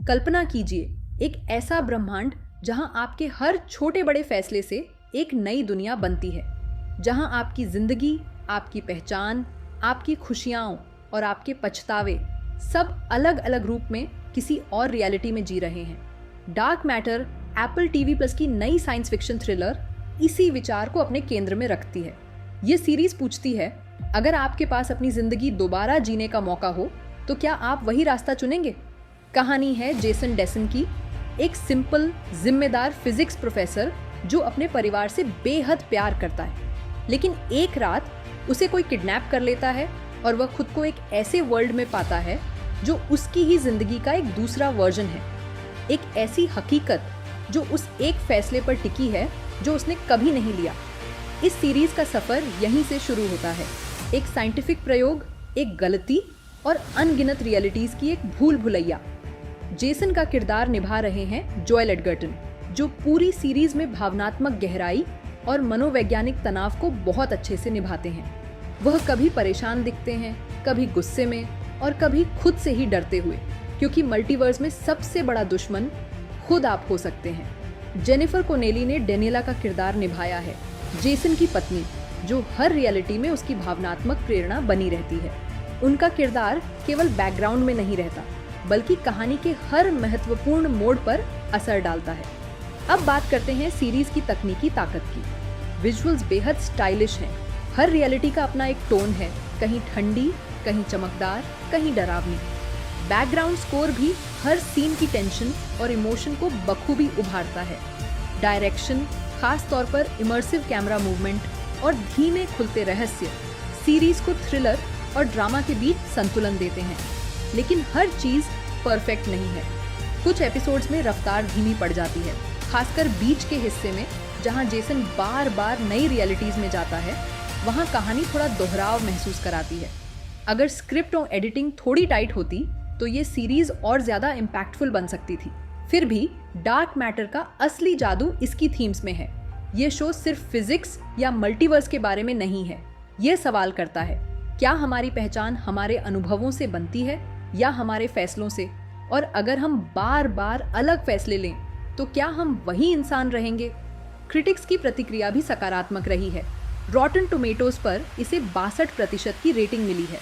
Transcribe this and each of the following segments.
कल्पना कीजिए एक ऐसा ब्रह्मांड जहां आपके हर छोटे बड़े फैसले से एक नई दुनिया बनती है, जहां आपकी जिंदगी, आपकी पहचान, आपकी खुशियां और आपके पछतावे सब अलग अलग रूप में किसी और रियलिटी में जी रहे हैं। डार्क मैटर एप्पल TV+ की नई साइंस फिक्शन थ्रिलर इसी विचार को अपने केंद्र में रखती है। ये सीरीज पूछती है, अगर आपके पास अपनी जिंदगी दोबारा जीने का मौका हो तो क्या आप वही रास्ता चुनेंगे? कहानी है जेसन डेसन की, एक सिंपल जिम्मेदार फिजिक्स प्रोफेसर जो अपने परिवार से बेहद प्यार करता है, लेकिन एक रात उसे कोई किडनैप कर लेता है और वह खुद को एक ऐसे वर्ल्ड में पाता है जो उसकी ही जिंदगी का एक दूसरा वर्जन है। एक ऐसी हकीकत जो उस एक फैसले पर टिकी है जो उसने कभी नहीं लिया। इस सीरीज का सफर यहीं से शुरू होता है, एक साइंटिफिक प्रयोग, एक गलती और अनगिनत रियलिटीज की एक भूल भुलैया। जेसन का किरदार निभा रहे हैं जोएल एडगर्टन, जो पूरी सीरीज में भावनात्मक गहराई और मनोवैज्ञानिक तनाव को बहुत अच्छे से निभाते हैं। वह कभी परेशान दिखते हैं, कभी गुस्से में और कभी खुद से ही डरते हुए, क्योंकि मल्टीवर्स में सबसे बड़ा दुश्मन खुद आप हो सकते हैं। जेनिफर कोनेली ने डेनियला का किरदार निभाया है, जेसन की पत्नी, जो हर रियलिटी में उसकी भावनात्मक प्रेरणा बनी रहती है। उनका किरदार केवल बैकग्राउंड में नहीं रहता, बल्कि कहानी के हर महत्वपूर्ण मोड़ पर असर डालता है। अब बात करते हैं सीरीज की तकनीकी ताकत की। विजुअल्स बेहद स्टाइलिश हैं। हर रियलिटी का अपना एक टोन है, कहीं ठंडी, कहीं चमकदार, कहीं डरावनी। बैकग्राउंड स्कोर भी हर सीन की टेंशन और इमोशन को बखूबी उभारता है। डायरेक्शन, खास तौर पर इमर्सिव कैमरा मूवमेंट और धीमे खुलते रहस्य सीरीज को थ्रिलर और ड्रामा के बीच संतुलन देते हैं। लेकिन हर चीज परफेक्ट नहीं है। कुछ एपिसोड्स में रफ्तार धीमी पड़ जाती है, खासकर बीच के हिस्से में जहां जेसन बार बार नई रियलिटीज में जाता है। वहां कहानी थोड़ा दोहराव महसूस कराती है। अगर स्क्रिप्ट और एडिटिंग थोड़ी टाइट होती तो ये सीरीज और ज्यादा इम्पैक्टफुल बन सकती थी। फिर भी डार्क मैटर का असली जादू इसकी थीम्स में है। ये शो सिर्फ फिजिक्स या मल्टीवर्स के बारे में नहीं है। ये सवाल करता है, क्या हमारी पहचान हमारे अनुभवों से बनती है या हमारे फैसलों से? और अगर हम बार बार अलग फैसले लें तो क्या हम वही इंसान रहेंगे? क्रिटिक्स की प्रतिक्रिया भी सकारात्मक रही है। रॉटन टोमेटोज पर इसे 62% की रेटिंग मिली है।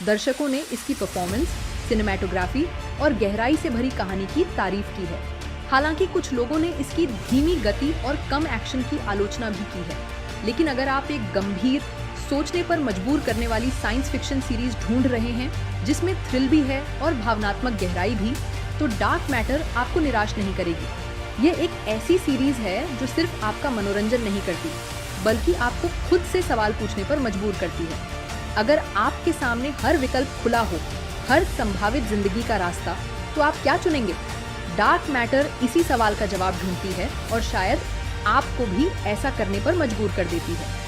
दर्शकों ने इसकी परफॉर्मेंस, सिनेमैटोग्राफी और गहराई से भरी कहानी की तारीफ की है। हालांकि कुछ लोगों ने इसकी धीमी गति और कम एक्शन की आलोचना भी की है। लेकिन अगर आप एक गंभीर, सोचने पर मजबूर करने वाली साइंस फिक्शन सीरीज ढूंढ रहे हैं जिसमें थ्रिल भी है और भावनात्मक गहराई भी, तो डार्क मैटर आपको निराश नहीं करेगी। ये एक ऐसी सीरीज है जो सिर्फ आपका मनोरंजन नहीं करती, बल्कि आपको खुद से सवाल पूछने पर मजबूर करती है। अगर आपके सामने हर विकल्प खुला हो, हर संभावित जिंदगी का रास्ता, तो आप क्या चुनेंगे? डार्क मैटर इसी सवाल का जवाब ढूंढती है और शायद आपको भी ऐसा करने पर मजबूर कर देती है।